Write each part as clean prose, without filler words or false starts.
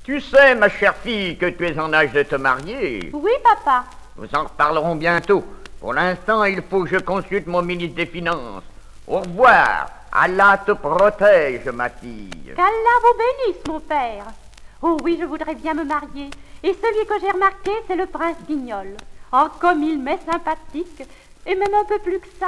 Tu sais, ma chère fille, que tu es en âge de te marier. Oui, papa. Nous en reparlerons bientôt. Pour l'instant, il faut que je consulte mon ministre des Finances. Au revoir. Allah te protège, ma fille. Qu'Allah vous bénisse, mon père. Oh oui, je voudrais bien me marier. Et celui que j'ai remarqué, c'est le prince Guignol. Oh, comme il m'est sympathique. Et même un peu plus que ça.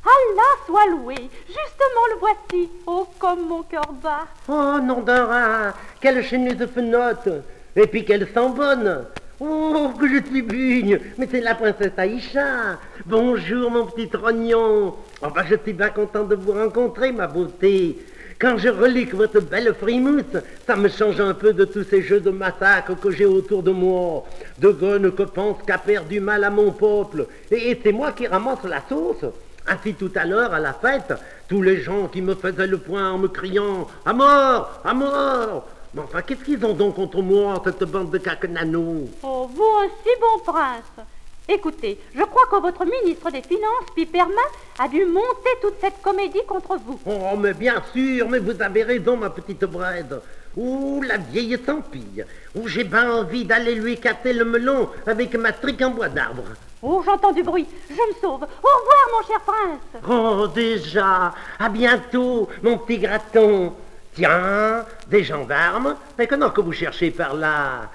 Allah soit loué. Justement, le voici. Oh, comme mon cœur bat. Oh, nom d'un rat, quelle chemise de fenotte. Et puis qu'elle sent bonne. Oh, que je suis bugne. Mais c'est la princesse Aïcha. Bonjour, mon petit rognon. Oh, bah, je suis bien content de vous rencontrer, ma beauté. Quand je relis que votre belle frimousse, ça me change un peu de tous ces jeux de massacre que j'ai autour de moi. De gones que pense qu'a perdu mal à mon peuple. Et c'est moi qui ramasse la sauce. Ainsi tout à l'heure, à la fête, tous les gens qui me faisaient le poing en me criant « À mort! À mort !» Mais enfin, qu'est-ce qu'ils ont donc contre moi, cette bande de caquenanos? Oh, vous aussi, bon prince. Écoutez, je crois que votre ministre des Finances, Piperman, a dû monter toute cette comédie contre vous. Oh, mais bien sûr, mais vous avez raison, ma petite Brède. Ouh, la vieille s'empille. Ouh, j'ai bien envie d'aller lui écarter le melon avec ma trique en bois d'arbre. Oh, j'entends du bruit. Je me sauve. Au revoir, mon cher prince. Oh, déjà. À bientôt, mon petit graton. Tiens, des gendarmes. Mais comment que vous cherchez par là?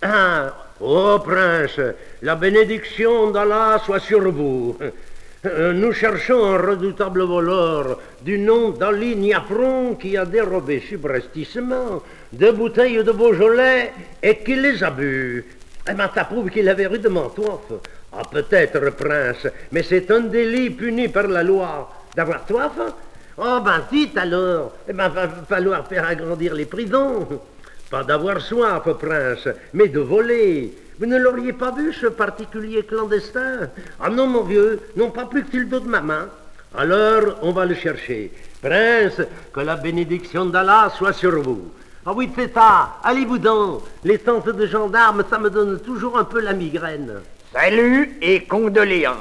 Ah, oh, prince, la bénédiction d'Allah soit sur vous. Nous cherchons un redoutable voleur du nom d'Ali Niafron qui a dérobé subrepticement 2 bouteilles de Beaujolais et qui les a bues. Eh bien, ça prouve qu'il avait rudement soif. Ah, peut-être, prince, mais c'est un délit puni par la loi. D'avoir soif? Oh, ben, dites alors. Eh bien, va falloir faire agrandir les prisons. Pas d'avoir soif, prince, mais de voler. Vous ne l'auriez pas vu, ce particulier clandestin? Ah non, mon vieux, non pas plus que sur le dos de ma main. Alors, on va le chercher. Prince, que la bénédiction d'Allah soit sur vous. Ah oui, c'est ça, allez-vous-en. L'essence de gendarme, ça me donne toujours un peu la migraine. Salut et condoléances,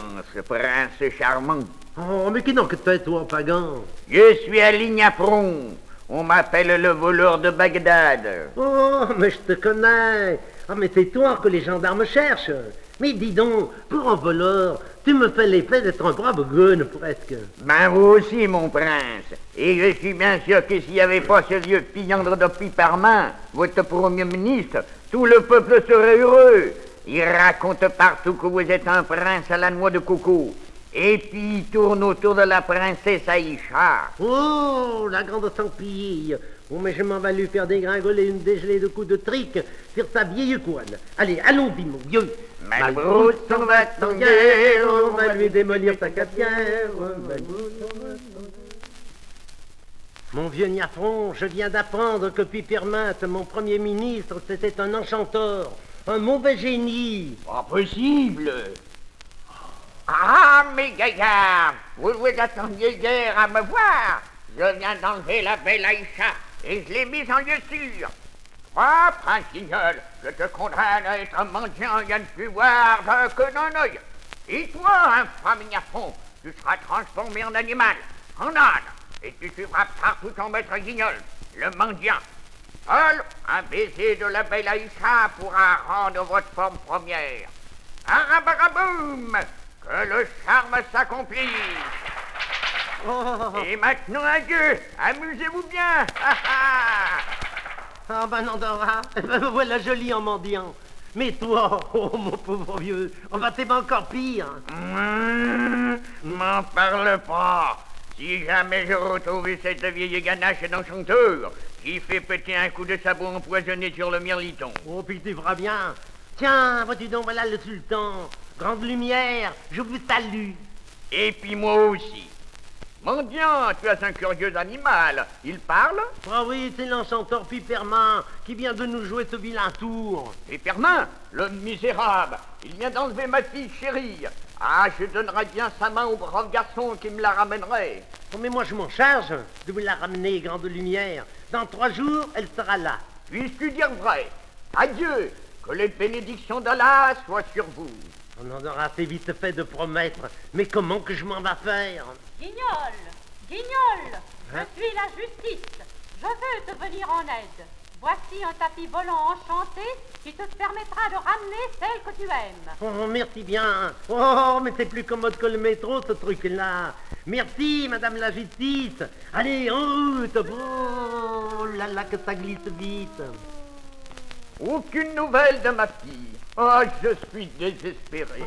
prince charmant. Oh, mais qui donc que t'es, toi, pagan? Je suis à Lignafron. On m'appelle le voleur de Bagdad. Oh, mais je te connais. Ah, mais c'est toi que les gendarmes cherchent. Mais dis donc, pour un voleur, tu me fais l'effet d'être un brave gueule, presque. Ben vous aussi, mon prince. Et je suis bien sûr que s'il n'y avait pas ce vieux fiandre de Piperman, votre premier ministre, tout le peuple serait heureux. Il raconte partout que vous êtes un prince à la noix de coco. Et puis il tourne autour de la princesse Aïcha. Oh, la grande sampille. Oh, mais je m'en vais lui faire dégringoler une dégelée de coups de trique sur sa vieille couenne. Allez, allons-y, mon vieux. Malbrousse, on va en guerre, on va lui démolir sa catière. Mon vieux Niafron, je viens d'apprendre que Piperman, mon premier ministre, c'était un enchanteur, un mauvais génie. Pas possible. Ah, mes gaillards, vous attendiez hier à me voir. Je viens d'enlever la belle Aïcha et je l'ai mise en lieu sûr. Toi, prince Guignol, je te condamne à être mendiant et à ne plus voir que d'un œil. Et toi, infâme Niafron, tu seras transformé en animal, en âne, et tu suivras partout ton maître Guignol, le mendiant. Seul un baiser de la belle Aïcha pourra rendre votre forme première. Arabaraboum! Que le charme s'accomplisse. Oh. Et maintenant, adieu. Amusez-vous bien. Ah ben non, Dora, me voilà joli en mendiant. Mais toi, oh mon pauvre vieux, on va t'aimer encore pire. M'en parle pas. Si jamais je retrouve cette vieille ganache d'enchanteur qui fait péter un coup de sabot empoisonné sur le mirliton. Oh, puis tu feras bien. Tiens, vois-tu donc, voilà le sultan. Grande lumière, je vous salue. Et puis moi aussi. Mendiant, tu as un curieux animal. Il parle? Ah oui, c'est l'enchanteur Piperman qui vient de nous jouer ce vilain tour. Piperman, le misérable, il vient d'enlever ma fille chérie. Ah, je donnerais bien sa main au brave garçon qui me la ramènerait. Oh, mais moi je m'en charge de vous la ramener, grande lumière. Dans 3 jours, elle sera là. Puisses-tu dire vrai? Adieu, que les bénédictions d'Allah soient sur vous. On en aura assez vite fait de promettre. Mais comment que je m'en vais faire? Guignol, Guignol, je suis la justice. Je veux te venir en aide. Voici un tapis volant enchanté qui te permettra de ramener celle que tu aimes. Oh, merci bien. Oh, mais c'est plus commode que le métro, ce truc-là. Merci, madame la justice. Allez, en route. Oh là là, que ça glisse vite. Aucune nouvelle de ma fille. Oh, je suis désespéré.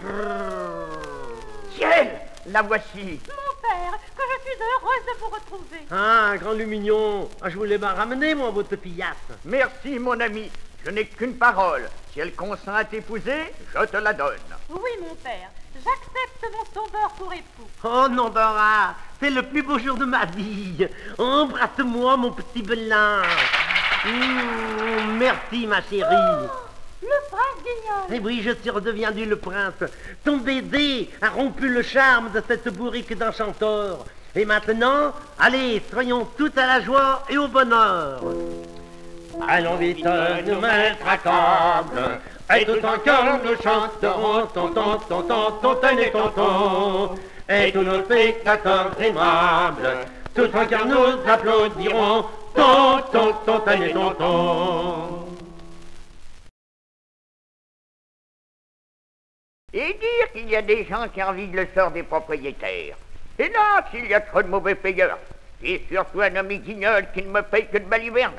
Ciel, la voici. Mon père, que je suis heureuse de vous retrouver. Ah, grand Lumignon. Ah, je voulais m'en ramener, moi, votre fillasse. Merci, mon ami. Je n'ai qu'une parole. Si elle consent à t'épouser, je te la donne. Oui, mon père, j'accepte mon sauveur pour époux. Oh, non, Dora, c'est le plus beau jour de ma vie. Embrasse-moi, mon petit belin. Merci, ma chérie. Oh, le prince Guignol. Eh oui, je suis redevenu le prince. Ton baiser a rompu le charme de cette bourrique d'enchanteur. Et maintenant, allez, soyons tous à la joie et au bonheur. Allons vite nous mettre à table, et tout en cœur nous chanterons tonton, tonton, tonton et tonton. Et tous nos spectateurs aimables, tout en cœur nous applaudirons tonton, tonton et tonton. Et dire qu'il y a des gens qui envient le sort des propriétaires. Et là, s'il y a trop de mauvais payeurs. Et surtout un ami Guignol qui ne me paye que de balivernes.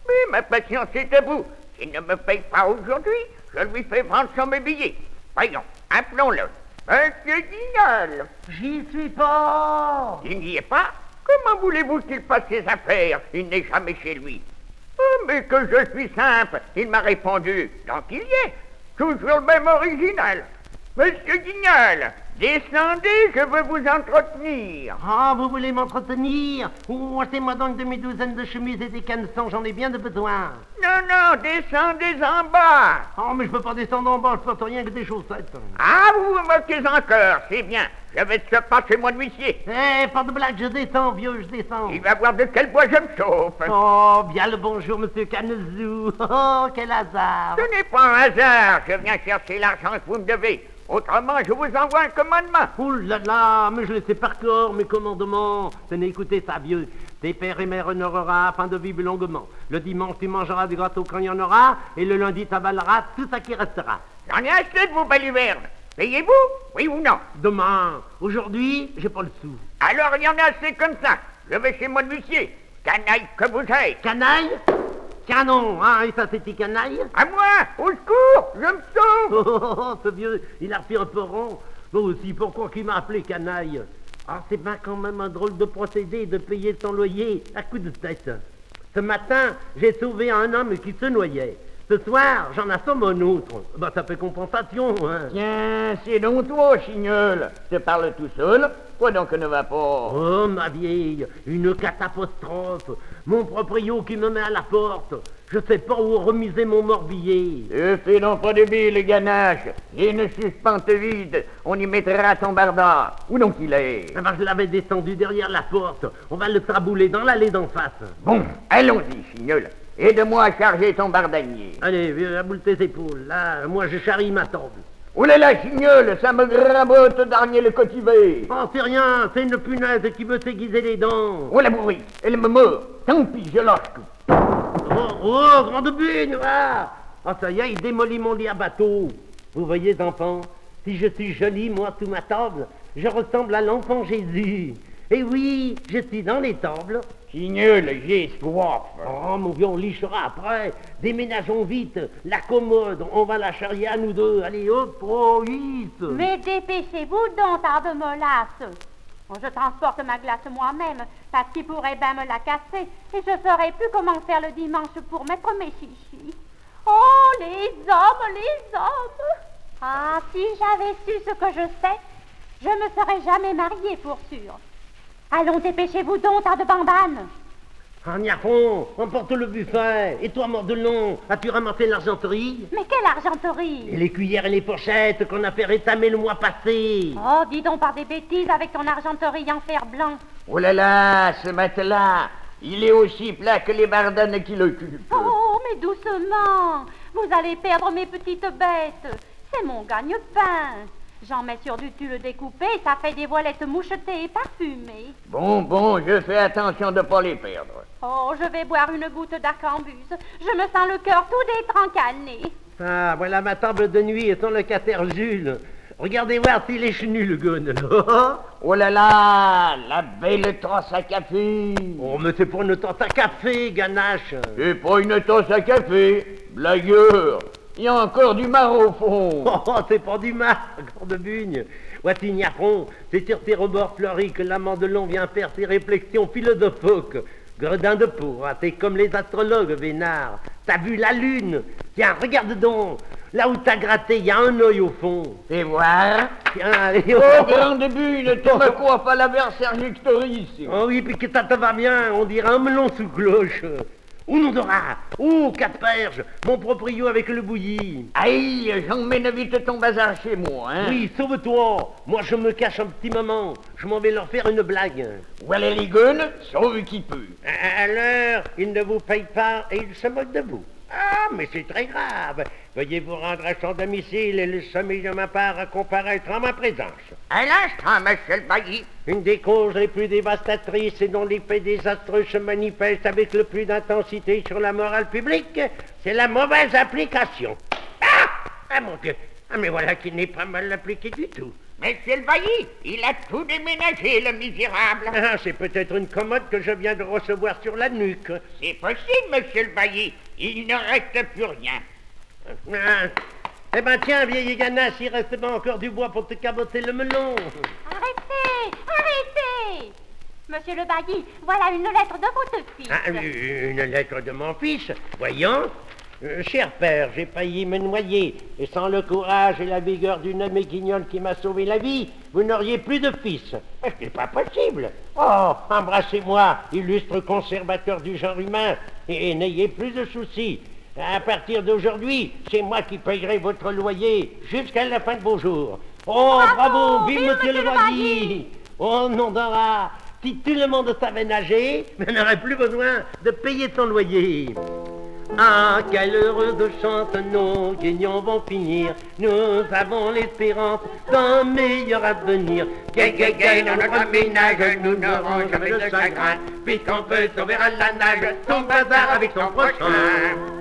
Mais ma patience est à bout. S'il ne me paye pas aujourd'hui, je lui fais vendre sur mes billets. Voyons, appelons-le. Monsieur Guignol. J'y suis pas. Il n'y est pas? Comment voulez-vous qu'il fasse ses affaires? Il n'est jamais chez lui. Oh, mais que je suis simple. Il m'a répondu. Donc il y est. Toujours le même original. Monsieur Guignol, descendez, je veux vous entretenir. Ah, vous voulez m'entretenir? Oh, c'est-moi donc de mes douzaines de chemises et des canetons, j'en ai bien de besoin. Non, non, descendez en bas. Oh, mais je peux pas descendre en bas, je porte rien que des chaussettes. Ah, vous vous moquez encore, c'est bien. Je vais te passer mon huissier. Eh, pas de blague, je descends, vieux, je descends. Il va voir de quel bois je me chauffe. Oh, bien le bonjour, monsieur Canezou. Oh, quel hasard. Ce n'est pas un hasard, je viens chercher l'argent que vous me devez. Autrement, je vous envoie un commandement. Ouh là là, mais je le sais par corps, mes commandements. Tenez, écoutez ça, vieux. Tes pères et mères honorera afin de vivre longuement. Le dimanche, tu mangeras du gâteau quand il y en aura, et le lundi, tu avaleras tout ça qui restera. J'en ai assez de vos balivernes. Payez-vous, oui ou non? Demain. Aujourd'hui, j'ai pas le sou. Alors il y en a assez comme ça. Je vais chez mon huissier. Canaille que vous êtes. Canaille? Canon, hein, et ça c'était canaille? À moi, au secours, je me sauve. Oh, ce vieux, il a refait un peu rond. Moi aussi, pourquoi qu'il m'a appelé canaille? Ah, c'est bien quand même un drôle de procédé de payer son loyer à coup de tête. Ce matin, j'ai sauvé un homme qui se noyait. Ce soir, j'en assomme un autre. Bah, ça fait compensation, hein. Tiens, c'est donc toi, Chignol. Tu parles tout seul. Quoi donc ne va pas? Oh, ma vieille, une catastrophe. Mon proprio qui me met à la porte. Je sais pas où remiser mon morbillet. Fais donc pas de bile, ganache. Et une suspente vide. On y mettra ton barbare. Où donc il est? Ah ben, je l'avais descendu derrière la porte. On va le trabouler dans l'allée d'en face. Bon, allons-y, Chignol. Aide-moi à charger ton bardanier. Allez, vieux, aboule tes épaules. Là, moi, je charrie ma table. Oh là là, Chignol, ça me grabote d'arnier le cotivé. Oh, c'est rien, c'est une punaise qui veut s'aiguiser les dents. Oh la bourrie, elle me mord. Tant pis, je lâche tout. Oh, grande bune, va. Oh, ça y est, il démolit mon lit à bateau. Vous voyez, enfants, si je suis jolie, moi, sous ma table, je ressemble à l'enfant Jésus. Et oui, je suis dans les tables. Chignol, j'ai soif. Oh, mon vieux, on lichera après. Déménageons vite. La commode, on va la charrier à nous deux. Allez, hop, oh, vite. Mais dépêchez-vous donc, tas de molasse. Bon, je transporte ma glace moi-même, parce qu'il pourrait bien me la casser, et je saurais plus comment faire le dimanche pour mettre mes chichis. Oh, les hommes! Ah, si j'avais su ce que je sais, je me serais jamais mariée, pour sûr. Allons, dépêchez-vous donc, tas de bambanes. En y a fond, emporte le buffet. Et toi, Mordelon, as-tu ramassé l'argenterie? Mais quelle argenterie? Et les cuillères et les pochettes qu'on a fait rétamer le mois passé. Oh, dis donc par des bêtises avec ton argenterie en fer blanc. Oh là là, ce matelas, il est aussi plat que les bardanes qui l'occupent. Oh, mais doucement. Vous allez perdre mes petites bêtes. C'est mon gagne-pain. J'en mets sur du tulle découpé, ça fait des voilettes mouchetées et parfumées. Bon, je fais attention de ne pas les perdre. Oh, je vais boire une goutte d'arquebuse. Je me sens le cœur tout détrancané. Ah, voilà ma table de nuit et ton locataire Jules. Regardez voir s'il est chenu, le gonne, là. Oh là là, la belle tasse à café. Oh, mais c'est pour une tasse à café, ganache. C'est pas une tasse à café, blagueur. Il y a encore du marc au fond. Oh, c'est pas du mal, encore de bugne. Wattignaron, c'est sur tes rebords fleuris que la Mandelon vient faire ses réflexions philosophiques. Gredin de peau, hein, t'es comme les astrologues, Vénard. T'as vu la lune? Tiens, regarde donc. Là où t'as gratté, il y a un œil au fond. Fais voir. Tiens, allez. Oh, grande bune, tu me coiffes à la Vercingétorix. Oh oui, puis que ça te va bien, on dirait un melon sous cloche. Où nous aura? Oh, Cap-Perge, mon proprio avec le bouilli. Aïe, j'emmène vite ton bazar chez moi, hein. Oui, sauve-toi. Moi, je me cache un petit moment. Je m'en vais leur faire une blague. Voilà les gueules, sauve qui peut. Alors, ils ne vous payent pas et ils se moquent de vous. Ah, mais c'est très grave. Veuillez vous rendre à son domicile et le sommet de ma part à comparaître en ma présence. À l'instant, monsieur le bailli. Une des causes les plus dévastatrices et dont l'effet désastreux se manifeste avec le plus d'intensité sur la morale publique, c'est la mauvaise application. Ah, mon Dieu. Ah, mais voilà qui n'est pas mal appliqué du tout. Monsieur le bailli, il a tout déménagé, le misérable. Ah, c'est peut-être une commode que je viens de recevoir sur la nuque. C'est possible, monsieur le bailli. Il ne reste plus rien. Ah. Eh ben tiens, vieille ganache, il reste pas encore du bois pour te caboter le melon. Arrêtez! Arrêtez! Monsieur le bailli, voilà une lettre de votre fils. Ah, une lettre de mon fils. Voyons. Cher père, j'ai failli me noyer, et sans le courage et la vigueur d'une amie guignole qui m'a sauvé la vie, vous n'auriez plus de fils. C'est pas possible. Oh, embrassez-moi, illustre conservateur du genre humain, et n'ayez plus de soucis. À partir d'aujourd'hui, c'est moi qui payerai votre loyer jusqu'à la fin de vos jours. Oh, bravo, vive monsieur le bailli. Oh, nom d'un rat, si tout le monde savait nager, on n'aurait plus besoin de payer son loyer. Ah, quelle heureuse chante nos guignons vont finir. Nous avons l'espérance d'un meilleur avenir. Gay, dans notre ménage, nous n'aurons jamais de chagrin, puisqu'on peut sauver à la nage son bazar avec son prochain.